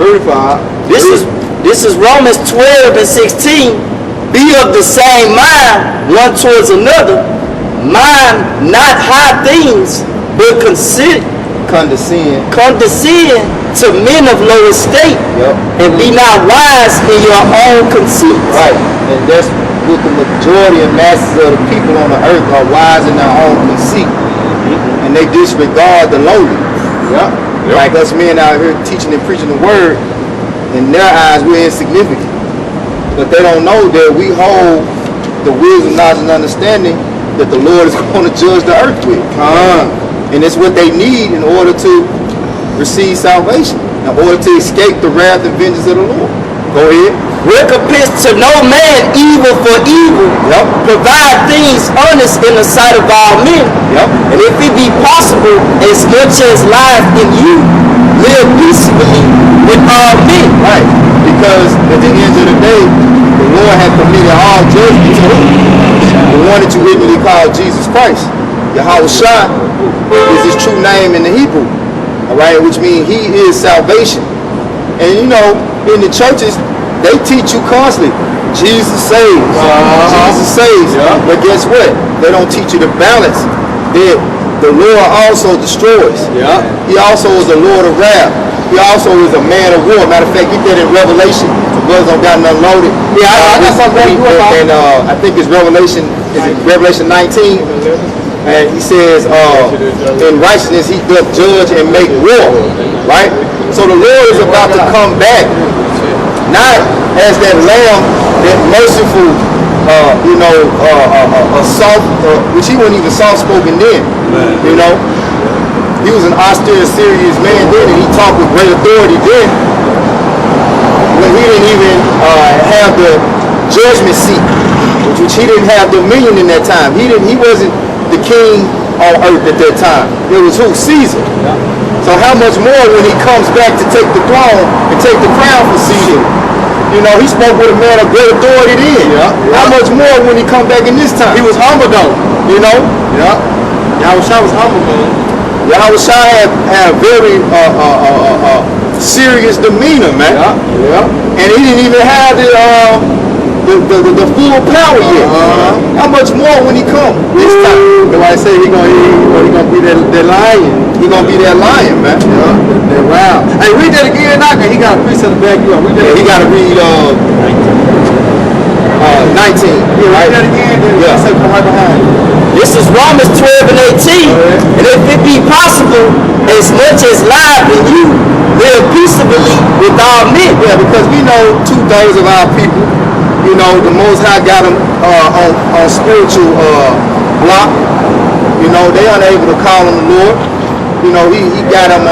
35. This is Romans 12 and 16. Be of the same mind one towards another. Mind not high things, but condescend to men of low estate, and be not wise in your own conceit. Right, and that's what the majority and masses of the people on the earth are, wise in their own conceit, and they disregard the lowly. Like us men out here teaching and preaching the word, in their eyes we're insignificant, but they don't know that we hold the wisdom, knowledge, and understanding that the Lord is going to judge the earth with. And it's what they need in order to receive salvation, in order to escape the wrath and vengeance of the Lord. Go ahead. Recompense to no man evil for evil. Provide things honest in the sight of all men. And if it be possible, as much as life in you, live peaceably with all men. Right. Because at the end of the day, the Lord has committed all judgment to him. The one that you literally call Jesus Christ. Yahushua is his true name in the Hebrew. Alright, which means he is salvation. And you know, in the churches, they teach you constantly, Jesus saves, Jesus saves. But guess what? They don't teach you the balance that the Lord also destroys. He also is the Lord of wrath. He also is a man of war. Matter of fact, get that in Revelation. The brothers don't got nothing loaded. I got something and I think it's Revelation 19. And he says, in righteousness he doth judge and make war, right? So the Lord is about to come back, not as that lamb, that merciful, soft, which he wasn't even soft-spoken then, you know? He was an austere, serious man then, and he talked with great authority then, when he didn't even have the judgment seat, which he didn't have dominion in that time. He wasn't the king on earth at that time. It was who? Caesar. So how much more when he comes back to take the throne and take the crown for Caesar? You know, he spoke with a man of great authority then. How much more when he come back in this time? He was humble though, you know? Yahushua was humble, man. Yahushua had very serious demeanor, man. And he didn't even have the full power yet. How much more when he come this time? Nobody say he gonna be that lion. He gonna be that lion, man. Wow. Hey, read that again, now, cause he got a piece of the back you up. He gotta read 19. Read that again. Then come right behind you. This is Romans 12 and 18. And if it be possible, as much as life in you, live peaceably with all men. Yeah, because we know 2/3 of our people, you know, the Most High got them on spiritual block. You know, they unable to call on the Lord. You know, he got them,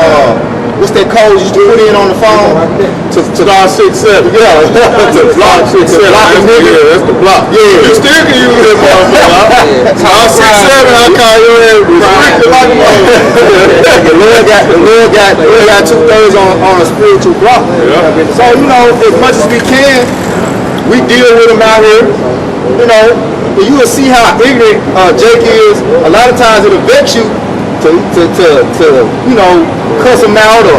what's that code you used to put in on the phone? To star 67. Yeah, to block 67. Yeah, that's the block. Yeah. You still can use that motherfucker. Star 67, I'll call your ass. The Lord got 2/3 on a spiritual block. So, you know, as much as we can, we deal with them out here, you know, and you will see how ignorant Jake is. A lot of times it'll vex you to you know, cuss him out,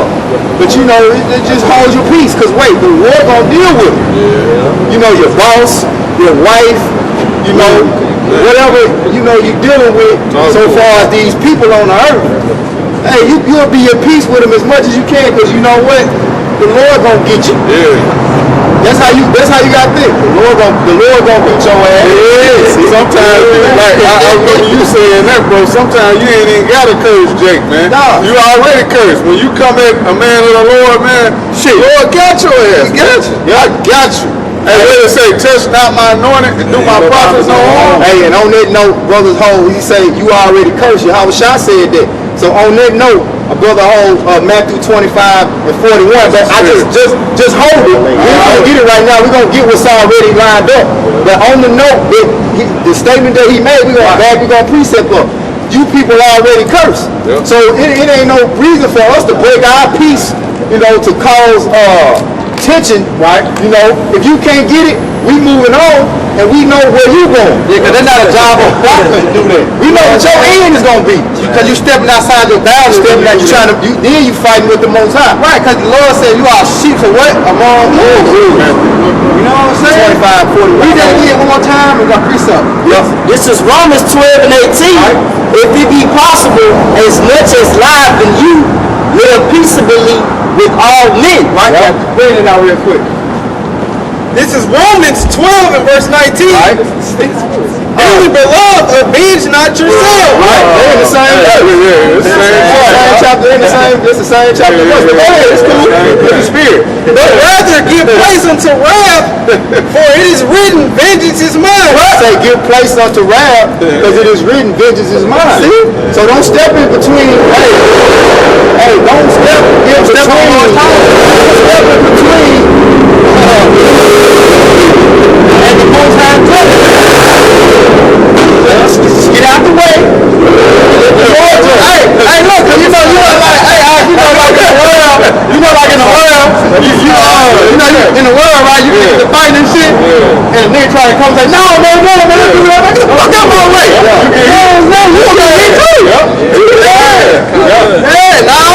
but you know, it just holds your peace, because wait, the Lord gonna deal with it. You know, your boss, your wife, you know, whatever, you know, you're dealing with so far as these people on the earth. Hey, you'll be at peace with them as much as you can, because you know what? The Lord gonna get you. That's how you got to think. The Lord gonna beat your ass. Yeah. Sometimes, like I remember you saying that, bro. Sometimes you ain't even gotta curse, Jake, man. Nah. You already cursed. When you come at a man of the Lord, man, shit, Lord got your ass. He got you. I got you. Hey, what it say? Touch not my anointed and do my prophets no harm. Hey, and on that note, brothers hold, he say you already cursed. Yahushua said that. So on that note, a brother hold Matthew 25 and 41. But I just hold it. We're gonna get it right now. We're gonna get what's already lined up. But on the note, the statement that he made, we're gonna precept up. You people already cursed. So it ain't no reason for us to break our peace, you know, to cause tension, right? You know, if you can't get it, we moving on, and we know where you going. Yeah, because that's not a job of prophets to do that. We know what your end is gonna be, because you stepping outside your boundaries. Then you fighting with the Most High, right? Because the Lord said you are sheep to what? Among who? You know what I'm saying? 25, 40. Read that again one more time and got precept. Yes. This is Romans 12 and 18. Right. If it be possible, as much as life in you, live peaceably with all men. Right? Yeah. Read it out real quick. This is Romans 12 and verse 19. Right? Dearly beloved, avenge not yourselves. Right? They're in the same chapter. It's the same chapter. It's cool. It's the spirit. But rather give place unto wrath, for it is written, vengeance is mine. Say give place unto wrath, because it is written, vengeance is mine. See? So don't step in between. Hey, don't step in between. Don't step in between. And the most high judgment. Just get out the way. Hey, look, you know, like in the world, in the world, right? You get the fighting and shit, and then try to come and say, no, man, get the fuck out my way. You gonna get me too.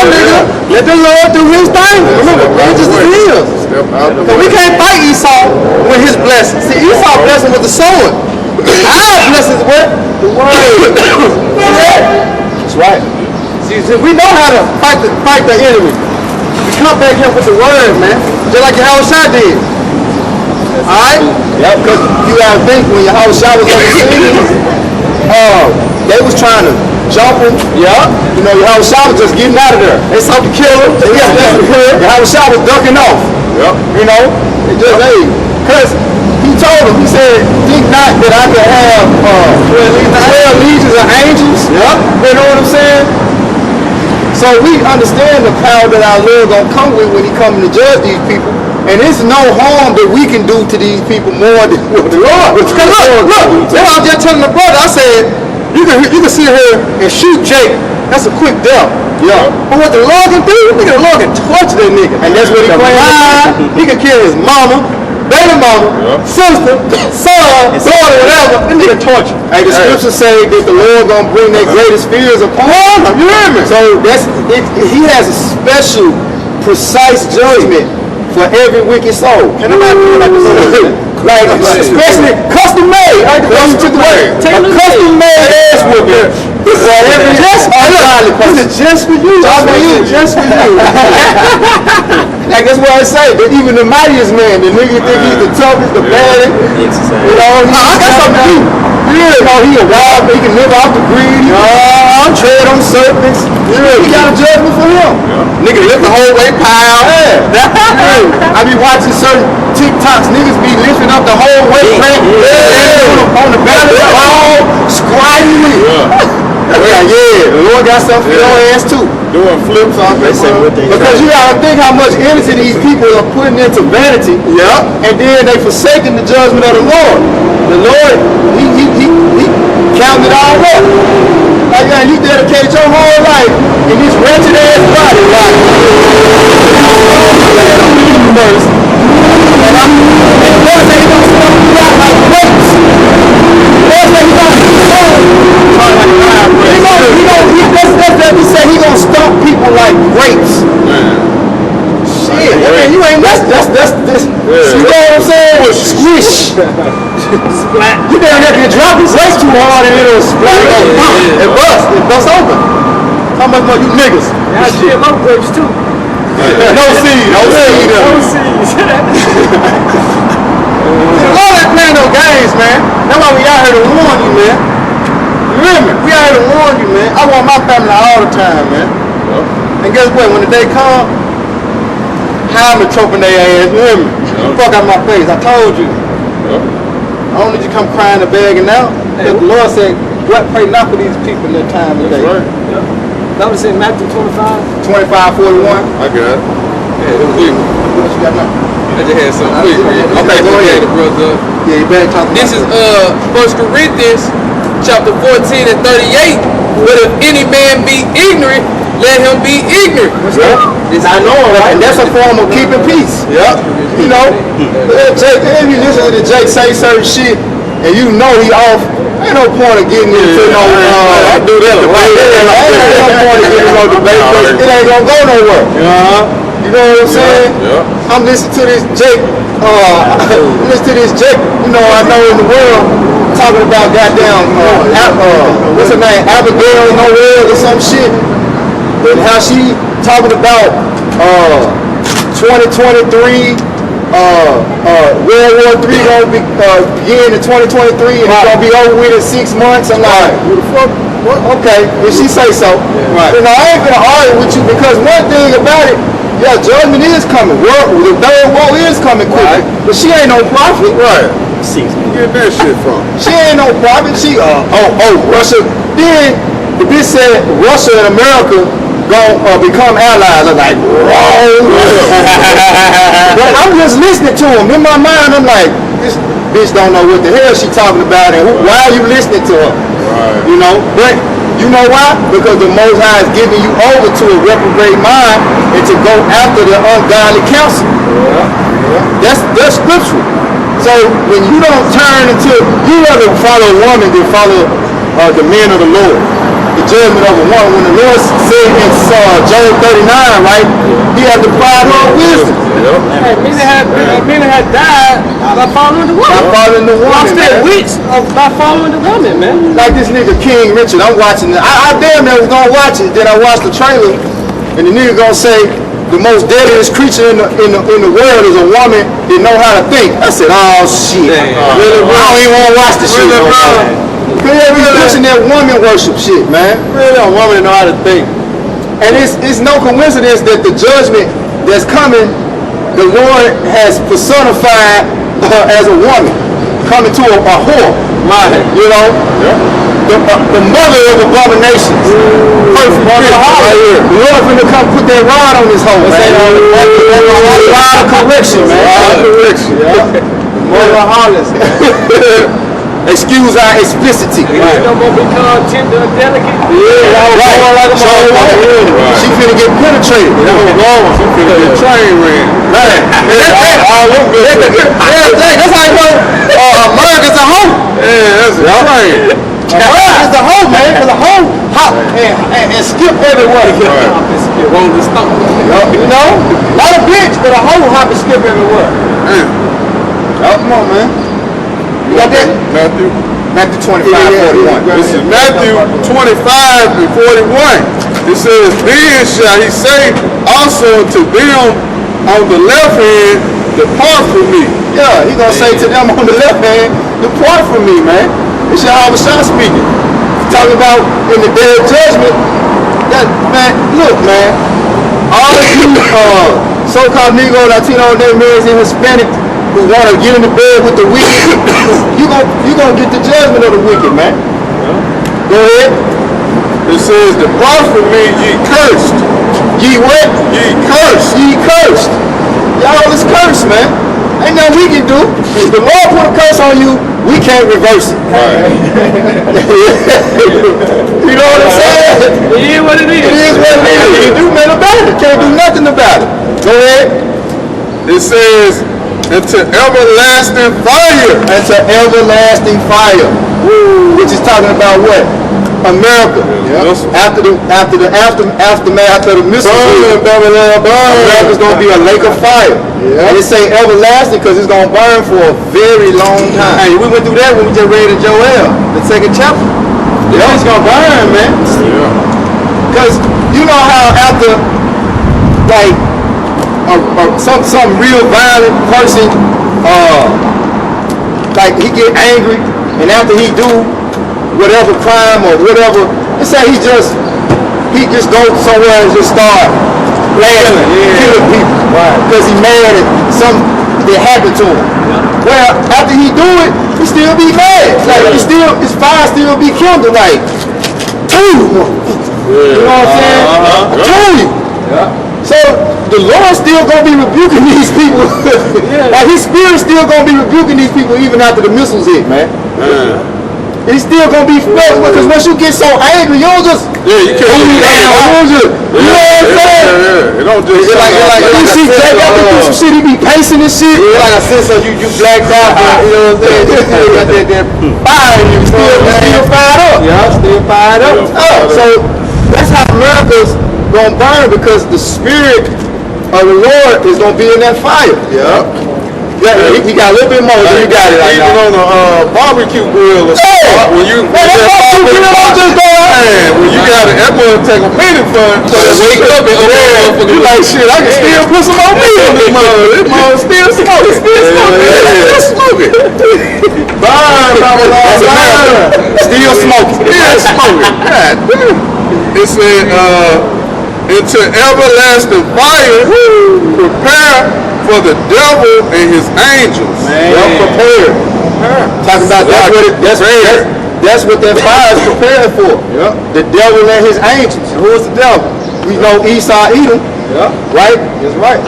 Nigga, let the Lord do his thing. Remember, vengeance is his. So we can't fight Esau with his blessing. See, Esau's blessing was the sword. Our blessing is what? The word. That's right. See, we know how to fight the enemy. We come back here with the word, man. Just like Yahushua did. Alright? Yep. Because you gotta think when Yahushua was on the scene, they was trying to jump him. Yeah. You know, Yahushua was just getting out of there. They sought to kill him. Yahushua was ducking off. Yep. You know? Because he told him, he said, think not that I could have 12 legions of angels. Yep. You know what I'm saying? So we understand the power that our Lord gonna come with when he coming to judge these people. And there's no harm that we can do to these people more than what the Lord. Look, that's what I was just telling the brother. I said, you can sit here and shoot Jake. That's a quick death. Yeah. But what the Lord can do, the Lord can torture that nigga. And that's what he claims. He can kill his mama, baby mama, sister, son, daughter, whatever. That nigga torture. Hey, the scriptures say that the Lord gonna bring their greatest fears upon him. You hear me? So he has a special, precise judgment for every wicked soul. Can I do like this? Like, especially custom made. A custom made ass whooping. Just for you. Just for you. Like that's what I say. That even the mightiest man, the nigga think he's the toughest, the baddest. You know, I got something to do. Yeah, you know, he a wild, he can live off the greedy. Tread on serpents. Yeah, he got a judgment for him. Nigga lift the whole way pile. I be watching certain TikToks, niggas be lifting up the whole weight on the balance ball, squatting. The Lord got something for your ass too. Doing flips off because you gotta think how much energy these people are putting into vanity. Yeah. And then they forsaking the judgment of the Lord. The Lord, he counted it all up. Like, man, you dedicate your whole life in this wretched ass body. Like, first. And the Lord said he's gonna stomp you out like grapes. The Lord said he's gonna he gonna stomp people like grapes. Shit, I mean, you ain't that's you know what I'm saying? Squish. Splat. You better have your dropping grapes too hard and it'll splat. It bust open. How much more you niggas? I shit low grapes too. No seed. All that playing no games, man. That's why we out here to warn you, man. Remember, we out here to warn you, man. I want my family all the time, man. And guess what? When the day comes, how I'm choking their ass. Remember, fuck out my face. I told you. I don't need you to come crying and begging now. Because the Lord said, pray not for these people in their time today. That's right. That was in Matthew 25? 25:41. I got it. Yeah, it was quick. What you got now? I just had something quick. Okay, go ahead, brother. Yeah, you better talk about This is 1 Corinthians chapter 14 and 38. But if any man be ignorant, let him be ignorant. I know, right? And that's a form of keeping peace. Yeah. You know, Jake, if you listen to Jake say certain shit and you know he off, ain't no point of getting into no I do that. Ain't no point of getting no debate because it ain't gonna go nowhere. You know what I'm saying? Yeah. I'm listening to this Jake, you know, I know in the world, talking about goddamn, what's her name, Abigail Noel or some shit. And how she talking about 2023, World War III gonna be begin in 2023 and it's gonna be over with in 6 months. I'm like, who the fuck? What? Okay, if she say so. Right. You know, I ain't gonna argue with you because one thing about it, yeah, judgment is coming. The third war is coming quick. But she ain't no prophet. Right. 6 months. Where you get that shit from? She ain't no prophet. She Russia. Then the bitch said Russia and America gonna become allies. I'm like, whoa. But I'm just listening to him. In my mind, I'm like, this bitch don't know what the hell she talking about and why are you listening to her? Right. You know, but you know why? Because the Most High is giving you over to a reprobate mind and to go after the ungodly counsel. That's scriptural. So when you don't turn into, you rather follow a woman than follow the men of the Lord. The judgment of a woman. When the Lord said in Job 39, right? He had to provide her wisdom. Hey, Mina had died by following the woman. By following the woman, Lost that man. witch by following the woman, man. Like this nigga King Richard, I'm watching it. I damn near was gonna watch it. Then I watched the trailer, and the nigga gonna say the most deadliest creature in the world is a woman that know how to think. I said, oh shit. Really, bro? I don't even want to watch the shit. Really, bro? Cause every pushing that woman worship shit, man. Really, a woman that know how to think. And it's no coincidence that the judgment that's coming, the Lord has personified as a woman coming to a whore. You know? The mother of abominations. Perfect bitch right here. The Lord finna come put that rod on this hoe, man. Rod of correction, man. Rod of correction. Mother of harlots. Excuse our explicitity. Right. No more become tender and delicate. Yeah, right. She finna get penetrated. She finna get train ran. Right. That's how you know America's a hoe. Yeah, that's a train. America's a hoe, man. Because a hoe hop and skip everywhere. Roll the stomach. You know? Not a bitch, but a hoe hop and skip everywhere. Come on, man. You got that? Matthew 25, 41. This is Matthew 25 and 41. It says, then shall he say also to them on the left hand, depart from me. Yeah, he gonna say to them on the left hand, depart from me, man. It's Yahweh Shah speaking. Talking about in the day of judgment, that, man, look, man, all of you so-called Negro, Latino, Native and Hispanic who want to get into bed with the wicked, you gonna get the judgment of the wicked, man. Go ahead. It says, depart from me, ye cursed. Ye what? Ye cursed. Ye cursed. Y'all is cursed, man. Ain't nothing we can do. If the Lord put a curse on you, we can't reverse it. Right. You know what I'm saying? It is what it is. It is what it is. You can do nothing about it. Can't do nothing about it. Go ahead. It says, into everlasting fire. Into everlasting fire. Which is talking about what? America. After the aftermath of the missiles, America's gonna be a lake of fire. And it say everlasting because it's gonna burn for a very long time. Hey, we went through that when we just read in Joel, the 2nd chapter. It's gonna burn, man. Because you know how after like some real violent person, like he get angry, and after he do whatever crime or whatever, let's say he just goes somewhere and just start killing people, because he mad at something that happened to him. Well, after he do it, he still be mad. Like his fire still be kindled. Like, you know what I'm saying? I told you. So the Lord still gonna be rebuking these people. Like his spirit still gonna be rebuking these people even after the missiles hit, man. He's still gonna be felt because once you get so angry, you don't just you can't you know what I'm saying? It don't just Like you see Jake after do some shit, he be pacing and shit. Like I said, so you blacked out, you know what I'm saying? You still got that fire in you, still fired up. Yeah, still fired up. So that's how America's gonna burn, because the spirit of the Lord is going to be in that fire. Yeah. Yeah, he got a little bit more than you got it. Like even on the barbecue grill or something. When you when you got it, that boy take a minute for wake up and you like shit. I can still put some more meat on this mother. This mother still smoking. Still smoking. Burn, still smoking. Still smoking. God damn. It said, into everlasting fire, prepare for the devil and his angels. Man. Well prepared. Talking about that's what that fire is prepared for. Yep. The devil and his angels. And who is the devil? We know Esau, Edom. Yep. Right? That's right.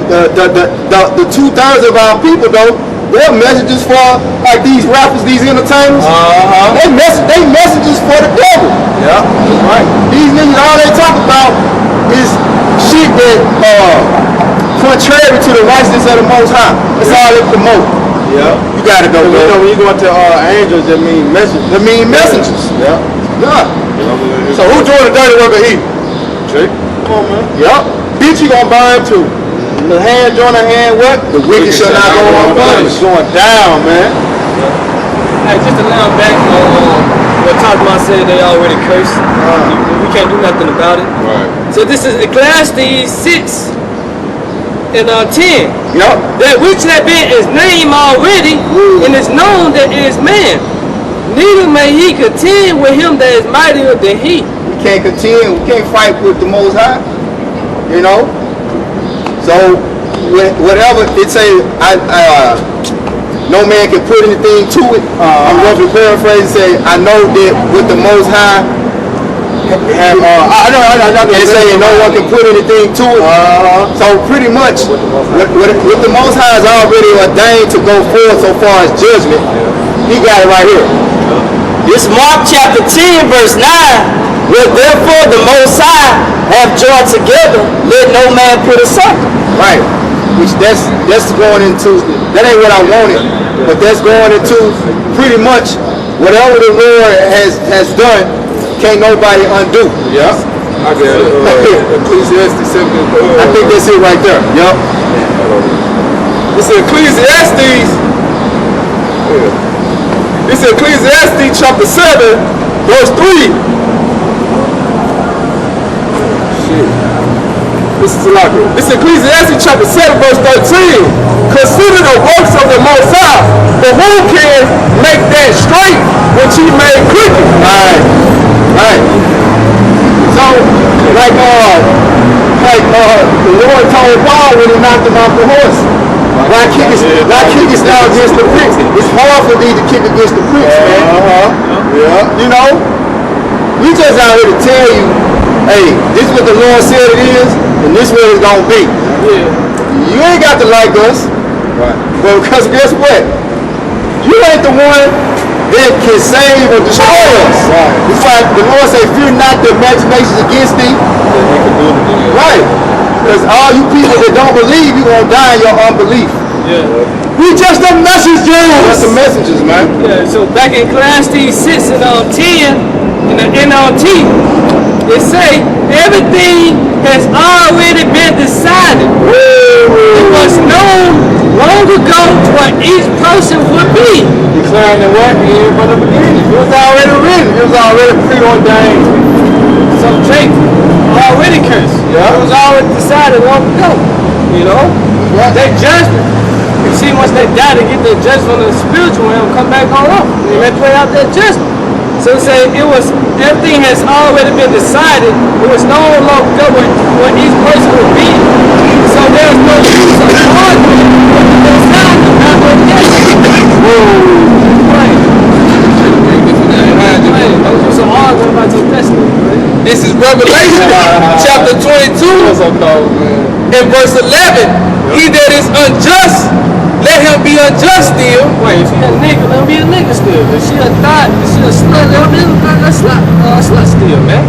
The 2/3 of our people though, they're messages for like these rappers, these entertainers. They messages for the devil. Yeah, that's right. These niggas, all they talk about is shit that contrary to the righteousness of the Most High. That's all they promote. Yeah. You gotta go. You know when you go into angels, that mean messengers. That mean messengers. Yeah. Yeah. So who doing the dirty work of evil? Jake. Come on, man. Yup. Bitch, you gonna burn too. The hand join the hand what? The wicked shall not go unpunished. It's going down, man. Hey, just to line back on what Top Line said, they already cursed. We can't do nothing about it. Right. So this is Ecclesiastes 6 and 10. Yup. That which have been his name already, and is known that it is man. Neither may he contend with him that is mightier than he. We can't contend. We can't fight with the Most High. You know. So whatever it say, no man can put anything to it. I'm roughly paraphrasing. Say I know that with the Most High. I know. They say no one can put anything to it. So pretty much, what the Most High is already ordained to go forth so far as judgment, he got it right here. This Mark chapter 10 verse 9. Well, therefore the Most High have joined together, let no man put asunder. Right. Which that's going into, that ain't what I wanted, but that's going into pretty much whatever the Lord has done, can't nobody undo. Yeah. I got it. Ecclesiastes 7. I think that's it right there. Yup. This is Ecclesiastes. This is Ecclesiastes chapter 7, verse 3. This is Ecclesiastes chapter 7, verse 13. Consider the works of the Most High, but who can make that straight which he made crooked? Right. So, like the Lord told Paul when he knocked him off the horse. Why kickest thou against the pricks? It's hard for thee to kick against the pricks, man. Yeah. You know, we just out here to tell you, hey, this is what the Lord said it is, and this is what it's gonna be. Yeah. You ain't got to like us, Right. but because guess what? You ain't the one that can save or destroy us. Right. It's like the Lord say, fear not the imaginations against thee. Right. Because all you people that don't believe, you gonna die in your unbelief. Yeah. We just the messengers. That's the messengers, man. Yeah, so back in Ecclesiastes 6 and 10, in the NLT, it say everything has already been decided. It was known long ago what each person would be. Declaring the what? From the beginning. It was already written. It was already preordained. So Jake already cursed. Yeah. It was already decided long ago. You know? Right. Their judgment. You see, once they die, they get their judgment on the spiritual realm, come back on up. And they play out their judgment. So it say everything has already been decided. It was known long ago what each person would be. So there's no use of arguing what the design of not what This is Revelation chapter 22 and verse 11. He that is unjust, let him be unjust still. Wait, if she a nigga, let him be a nigga still. If she a thought, if she a slut, let him be a slut still, man.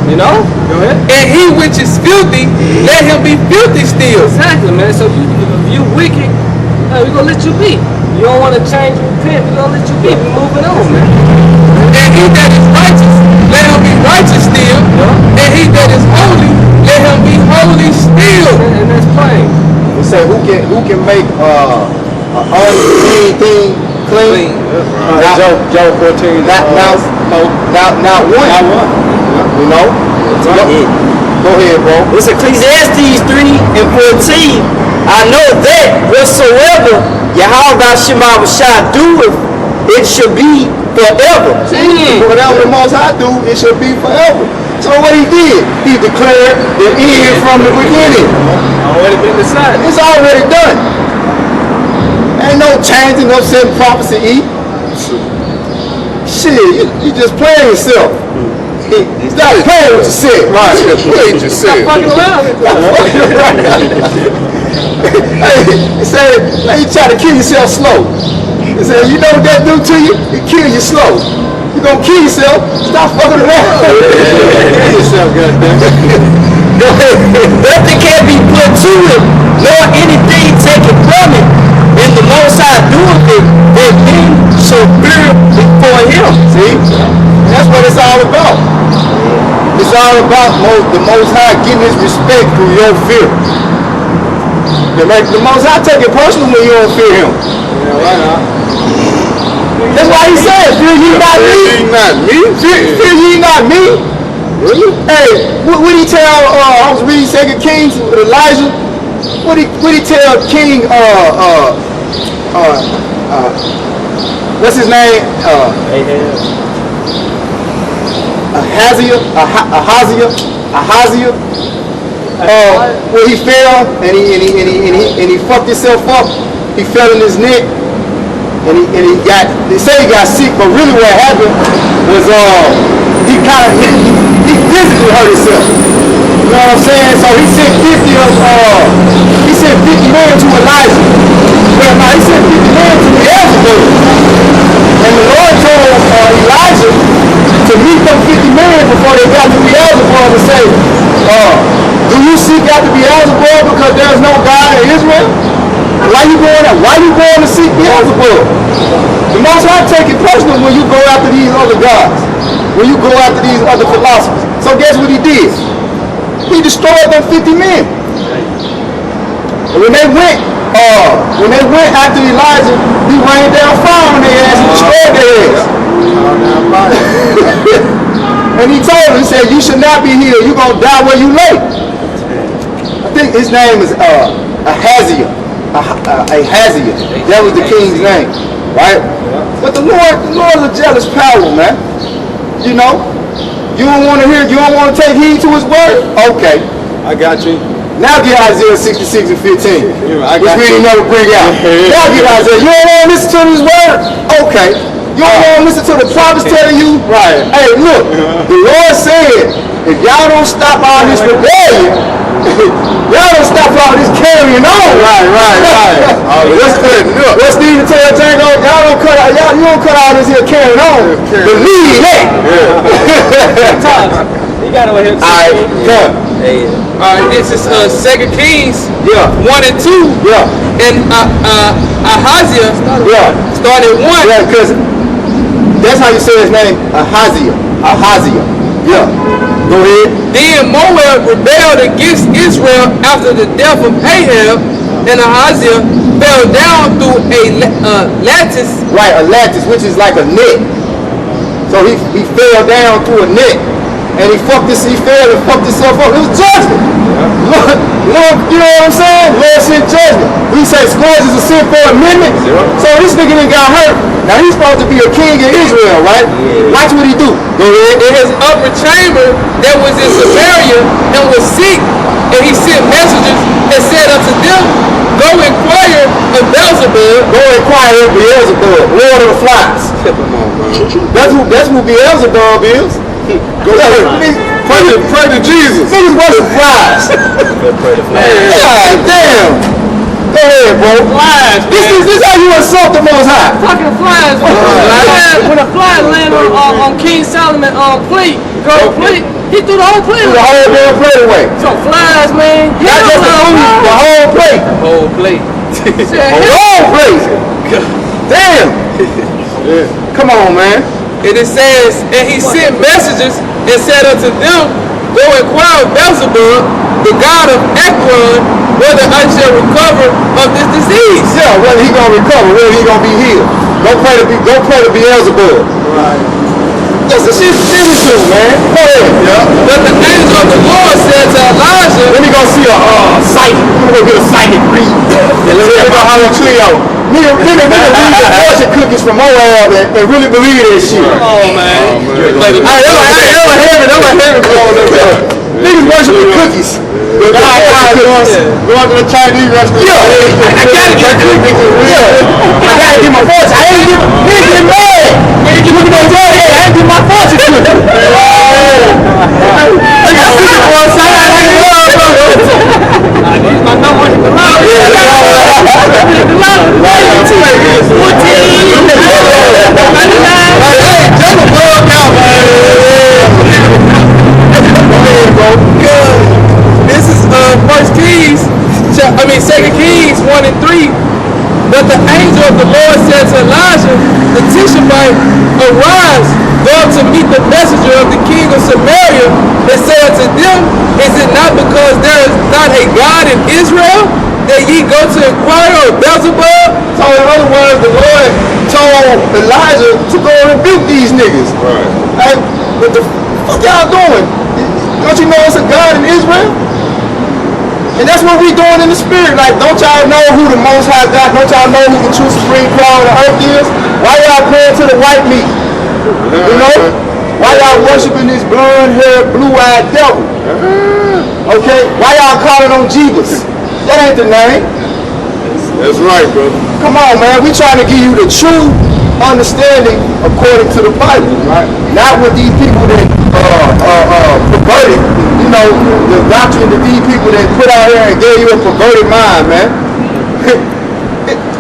You know? Go ahead. And he which is filthy, let him be filthy still. Exactly, man. So if you wicked, we're gonna let you be. You don't want to change, repent, we're gonna let you be. We're moving on, man. And he that is righteous, let him be righteous still. Yeah. And he that is holy, let him be holy still. And that's plain. He said, who can make unclean thing clean? Job 14. Not one. You know? Go ahead, bro. It's Ecclesiastes 3:14. I know that whatsoever Yahweh Shema Shah doeth, it should be forever. Whatever the Most High do, it should be forever. So what he did, he declared the end from the beginning. Already been decided. It's already done. Ain't no changing, no setting prophecy eat. Shit, you just playing yourself. Stop playing what you said. Right, what you just said. Fucking around. He said, you try to kill yourself slow. He said, you know what that do to you? It kill you slow. You gonna kill yourself, stop fucking around. Kill yourself, goddamn. Nothing can be put to it, nor anything taken from it. And the Most High doeth it, that men shall fear before him. See? That's what it's all about. It's all about the Most High getting his respect through your fear. The Most High take it personal when you don't fear him. Yeah, why not? That's why he said, fear ye not me. Fear ye not me? Fear ye not me. Really? Hey, what he tell, I was reading 2 Kings with Elijah. What he tell King, what's his name? Ahaziah. Where he fell and he fucked himself up. He fell in his neck and they say he got sick, but really what happened was he physically hurt himself. You know what I'm saying? So he sent 50 men to Elijah. Well, no, he sent 50 men to Beelzebub. And the Lord told Elijah to meet them 50 men before they got to Beelzebub and say, do you seek after Beelzebub because there's no God in Israel? Why you going to seek Beelzebub? The Most High take it personal when you go after these other gods, when you go after these other philosophers. So guess what he did? He destroyed them 50 men. And when they went after Elijah, he rained down fire on their ass and destroyed their ass. And he told them, he said, you should not be here. You're going to die where you lay. I think his name is Ahaziah. That was the king's name, right? But the Lord is a jealous power, man. You know, you don't want to hear, you don't want to take heed to his word? Okay. I got you. Now get Isaiah 66 and 15. Which we didn't never bring out. Now get Isaiah. You don't want to listen to his word? Okay. You don't want to listen to the prophets telling you? Right. Hey, look, the Lord said, if y'all don't stop all this rebellion, y'all don't stop all this carrying on. Right. What's Stephen tell Django? You don't cut all this here carrying on. Believe that. You got to hit. Alright, come. Alright, this is 2 Kings 1 and 2. Yeah. And Ahaziah started 1. Yeah, because that's how you say his name, Ahaziah. Yeah. Go ahead. Then Moab rebelled against Israel after the death of Ahab, and Ahaziah fell down through a lattice. Right, a lattice, which is like a net. So he fell down through a net. And he fell and fucked himself up. It was judgment. Lord, you know what I'm saying? Lord sent judgment. We say scourge is a sin for amendment. So this nigga done got hurt. Now he's supposed to be a king in Israel, right? Watch what he do. Go ahead. In his upper chamber that was in Samaria and was sick, and he sent messengers and said unto them, go inquire of Beelzebub. Go inquire of Beelzebub, Lord of the Flies. That's who Beelzebub is. Go ahead. Pray to Jesus. Niggas wasn't flies. God damn. Go ahead, bro. Flies. This how you insult the Most High. Talking to flies. When a fly landed on King Solomon plate, he threw the whole plate The away. whole damn plate away. So flies, man. Not just the food, the whole plate. Whole plate. The whole plate. Damn. Come on, man. And it says, and he sent messengers and said unto them, go inquire of Beelzebub, the god of Ekron, whether I shall recover of this disease. Yeah, whether he gonna recover, whether he gonna be healed. Go pray to Beelzebub. Right. That's the shit too, man. Go ahead. Yeah. But the angel of the Lord said to Elijah, let me go see a psychic. Let me go get a psychic read. And let's go how to Cleo. Nigga read the fortune cookies from Moab and really believe that shit. Oh man. That was heavy blowing up. Niggas worshiping cookies. Going to the Chinese restaurant. Yeah, I gotta get cookies. Yeah, I gotta get my fortune. I ain't get mad. You look at my dad, I ain't get my fortune cookie. I got cookies for a side. I ain't love, bro. My number is the loud. This is 2 Kings 1 and 3. But the angel of the Lord said to Elijah the Tishbite, arise, go up to meet the messenger of the king of Samaria, and say unto them, is it not because there is not a God in Israel that ye go to inquire of Beelzebub? So in other words, the Lord told Elijah to go and rebuke these niggas. Right. Like, what the fuck y'all doing? Don't you know it's a God in Israel? And that's what we doing in the spirit. Like, don't y'all know who the Most High God? Don't y'all know who the true supreme crown of the earth is? Why y'all praying to the white meat? You know? Why y'all worshiping this blonde-haired, blue-eyed devil? Okay? Why y'all calling on Jesus? That ain't the name. That's right, bro. Come on, man. We trying to give you the true understanding according to the Bible, right? Not what these people that perverted, you know, the doctrine that these people that put out here and gave you a perverted mind, man.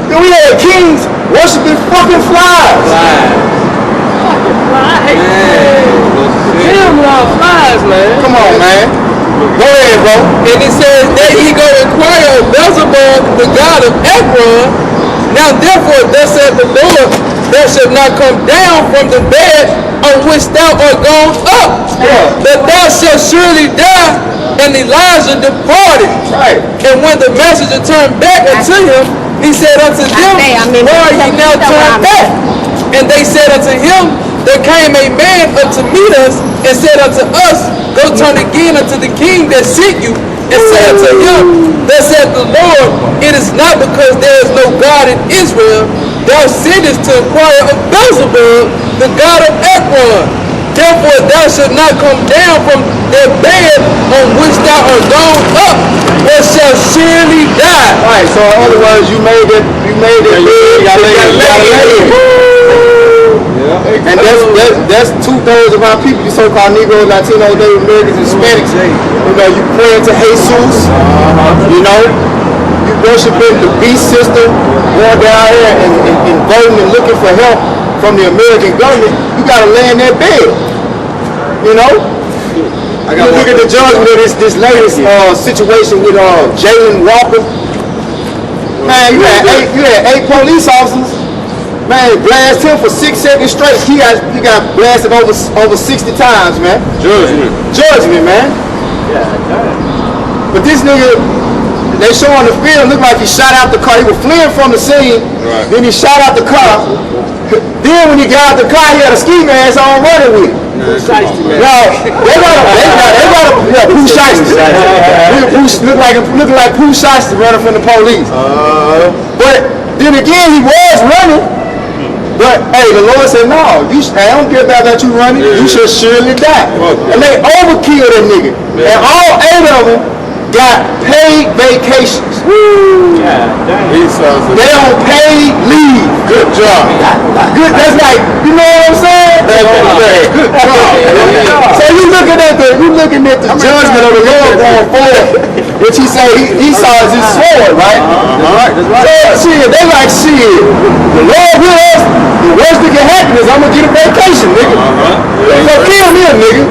We had kings worshiping fucking flies. I hate them flies, man. Come on, man. Go ahead, bro. And it says that ye go inquire of Beelzebub, the god of Ekron. Now therefore, thus saith the Lord, thou shalt not come down from the bed on which thou art gone up, but thou shalt surely die. And Elijah departed. Right. And when the messenger turned back unto him, he said unto them, why are ye now turned back? And they said unto him, there came a man up to meet us, and said unto us, go turn again unto the king that sent you, and say unto him, thus saith the Lord, it is not because there is no God in Israel, thou sittest to inquire of Beelzebub, the god of Ekron. Therefore thou shalt not come down from their bed on which thou art gone up, but shalt surely die. Right, so in other words, you made it bed, you gotta lay it. And that's 2/3 of our people, the so-called Negroes, Latinos, Native Americans, Hispanics. You know, you praying to Jesus. You know, you worshiping the beast system, going down here and voting and looking for help from the American government. You gotta lay in that bed. You know. You look at the judgment of this latest situation with Jalen Walker. Man, you had 8 police officers. Man, blast him for 6 seconds straight. He got blasted over 60 times, man. Judgment, man. Yeah, but this nigga, they show on the film, looked like he shot out the car. He was fleeing from the scene. Right. Then he shot out the car. Then when he got out the car, he had a ski mask on running with it. Pooh Shiesty, man. No, they got Pooh Shiesty. Looking like Pooh Shiesty running from the police. But then again, he was running. But hey, the Lord said, no, I don't care about that you running. You should surely die. And they overkilled that nigga. And all 8 of them got paid vacations. Woo! Yeah, they on paid leave. Good job. Good. That's like, you know what I'm saying? Good job. So you looking at the judgment of the Lord going forward, which he said he saw as his sword, right? So shit, they like shit. The Lord with us. The worst that can happen is I'm gonna get a vacation, nigga. So kill me, nigga.